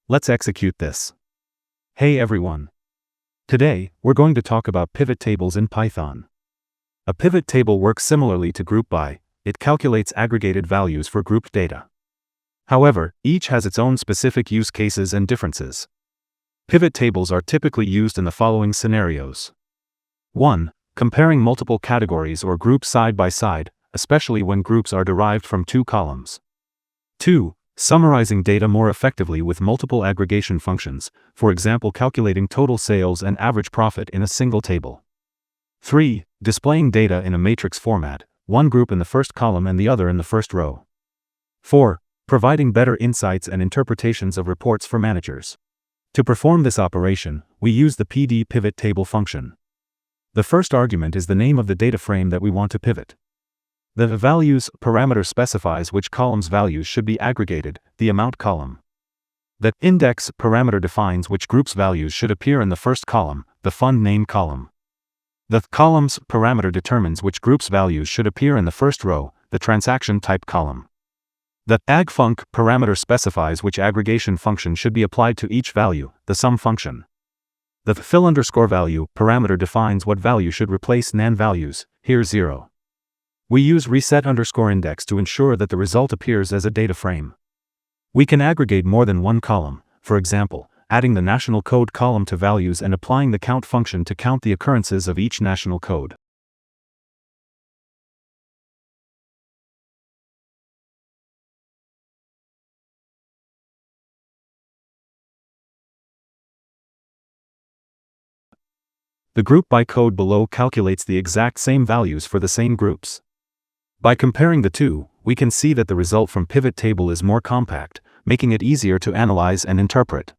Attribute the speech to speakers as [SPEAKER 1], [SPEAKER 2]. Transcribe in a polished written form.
[SPEAKER 1] Let's execute this. Hey everyone. Today, we're going to talk about pivot tables in Python. A pivot table works similarly to group by. It calculates aggregated values for grouped data. However, each has its own specific use cases and differences. Pivot tables are typically used in the following scenarios. 1. Comparing multiple categories or groups side by side, especially when groups are derived from two columns. 2. Summarizing data more effectively with multiple aggregation functions, for example calculating total sales and average profit in a single table. 3. Displaying data in a matrix format, one group in the first column and the other in the first row. 4. Providing better insights and interpretations of reports for managers. To perform this operation, we use the PD pivot table function. The first argument is the name of the data frame that we want to pivot. The values parameter specifies which column's values should be aggregated, the amount column. The index parameter defines which group's values should appear in the first column, the fund name column. The columns parameter determines which group's values should appear in the first row, the transaction type column. The aggfunc parameter specifies which aggregation function should be applied to each value, the sum function. The fill_value parameter defines what value should replace nan values, here 0. We use reset_index to ensure that the result appears as a data frame. We can aggregate more than one column, for example, adding the national code column to values and applying the count function to count the occurrences of each national code. The group by code below calculates the exact same values for the same groups. By comparing the two, we can see that the result from pivot table is more compact, making it easier to analyze and interpret.